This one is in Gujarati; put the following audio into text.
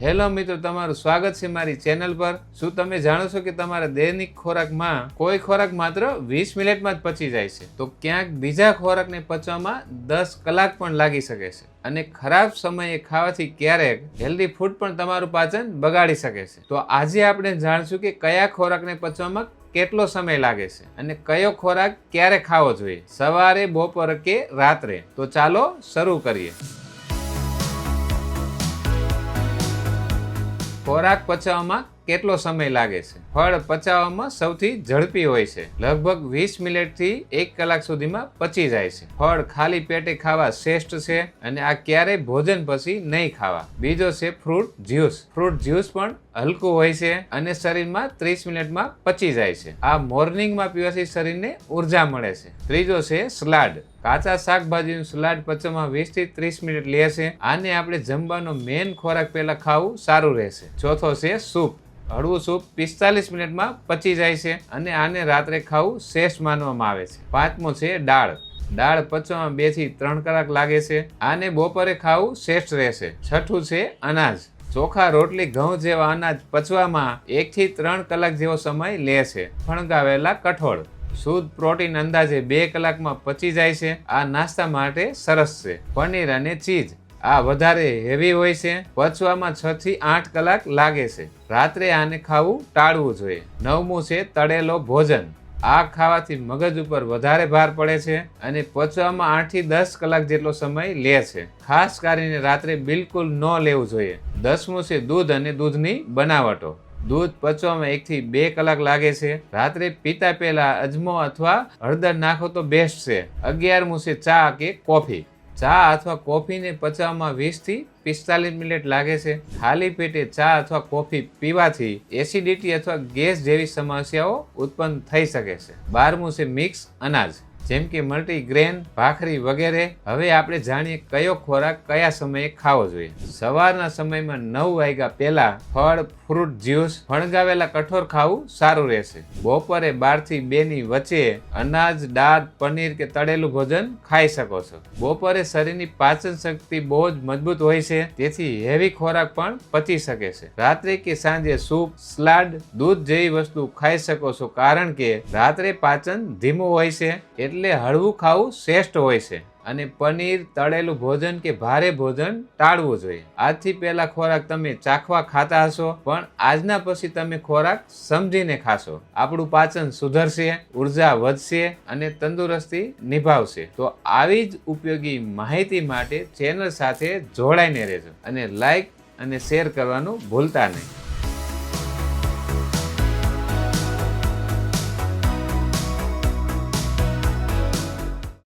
હેલો મિત્રો, તમારું સ્વાગત છે મારી ચેનલ પર। શું તમે જાણો છો કે તમારા દૈનિક ખોરાકમાં કોઈ ખોરાક માત્ર 20 મિનિટમાં જ પચી જાય છે, તો ક્યાંક બીજા ખોરાકને પચવામાં 10 કલાક પણ લાગી શકે છે। અને ખરાબ સમયે ખાવાથી ક્યારેક હેલ્ધી ફૂડ પણ તમારું પાચન બગાડી શકે છે। તો આજે આપણે જાણશું કે કયા ખોરાકને પચવામાં કેટલો સમય લાગે છે અને કયો ખોરાક ક્યારે ખાવો જોઈએ, સવારે, બપોરે કે રાત્રે। તો ચાલો શરૂ કરીએ। ખોરાક પચાવવામાં કેટલો સમય લાગે છે? ફળ પચાવવામાં સૌથી ઝડપી હોય છે, લગભગ 20 મિનિટથી 1 કલાક સુધીમાં પચી જાય છે। ફળ ખાલી પેટે ખાવા શ્રેષ્ઠ છે અને આ ક્યારેય ભોજન પછી નહીં ખાવા। બીજો છે ફ્રૂટ જ્યુસ। ફ્રૂટ જ્યુસ પણ હલકું હોય છે અને શરીરમાં 30 મિનિટમાં પચી જાય છે। આ મોર્નિંગમાં પીવાથી શરીરને ઉર્જા મળે છે। ત્રીજો છે સલાડ। કાચા શાકભાજીનું સલાડ પચવામાં 20 થી 30 મિનિટ લે છે। આને આપણે જમવાનો મેઇન ખોરાક પહેલા ખાવું સારું રહેશે। ચોથો છે સૂપ। હળવું સૂપ 45 મિનિટમાં પચી જાય છે અને આને રાત્રે ખાવું શ્રેષ્ઠ માનવામાં આવે છે। પાંચમો છે દાળ। દાળ પચવામાં 2 થી 3 કલાક લાગે છે। આને બપોરે ખાવું શ્રેષ્ઠ રહેશે। છઠ્ઠું છે અનાજ। ચોખા, રોટલી, ઘઉં જેવા અનાજ પચવામાં 1 થી 3 કલાક જેવો સમય લે છે। ફણગાવેલા કઠોળ શુદ્ધ પ્રોટીન અંદાજે 2 કલાકમાં પચી જાય છે। આ નાસ્તા માટે સરસ છે। પનીર અને ચીઝ આ વધારે હેવી હોય છે, પચવામાં 6 થી 8 કલાક લાગે છે। રાત્રે આને ખાવું ટાળવું જોઈએ। નવમું છે તળેલો ભોજન। આ ખાવાથી મગજ ઉપર વધારે ભાર પડે છે અને પચવામાં 8 થી 10 કલાક જેટલો સમય લે છે। ખાસ કરીને રાત્રે બિલકુલ ન લેવું જોઈએ। 10મું છે દૂધ અને દૂધની બનાવટો। દૂધ પચવામાં 1 થી 2 કલાક લાગે છે। રાત્રે પીતા પહેલા અજમો અથવા હળદર નાખો તો બેસ્ટ છે। 11મું છે ચા કે કોફી। ચા અથવા કોફીને પચાવવામાં 20 થી 45 મિનિટ લાગે છે। ખાલી પેટે ચા અથવા કોફી પીવાથી એસિડિટી અથવા ગેસ જેવી સમસ્યાઓ ઉત્પન્ન થઈ શકે છે। 12મું છે મિક્સ અનાજ, જેમ કે મલ્ટીગ્રેન, ભાખરી વગેરે। હવે આપણે જાણીએ કયો ખોરાક કયા સમયે ખાવો જોઈએ। સવારના સમયમાં 9 વાગ્યા પહેલા ફળ, ફ્રૂટ જ્યુસ, ફણગાવેલા કઠોળ ખાવું સારું રહેશે। બપોરે 12 થી 2 ની વચ્ચે અનાજ, દાળ, પનીર કે તળેલું ભોજન ખાઈ શકો છો। બપોરે શરીરની પાચન શક્તિ બહુ જ મજબૂત હોય છે, તેથી હેવી ખોરાક પણ પચી શકે છે। રાત્રે કે સાંજે સૂપ, સલાડ, દૂધ જેવી વસ્તુ ખાઈ શકો છો, કારણ કે રાત્રે પાચન ધીમું હોય છે, એટલે હળવું ખાવું શ્રેષ્ઠ હોય છે અને પનીર, તળેલું ભોજન કે ભારે ભોજન ટાળવું જોઈએ। આજથી પહેલા ખોરાક તમે ચાખવા ખાતા હશો, પણ આજના પછી તમે ખોરાક સમજીને ખાશો। આપણું પાચન સુધરશે, ઉર્જા વધશે અને તંદુરસ્તી નિભાવશે। તો આવી જ ઉપયોગી માહિતી માટે ચેનલ સાથે જોડાઈને રહેજો અને લાઈક અને શેર કરવાનું ભૂલતા નહીં।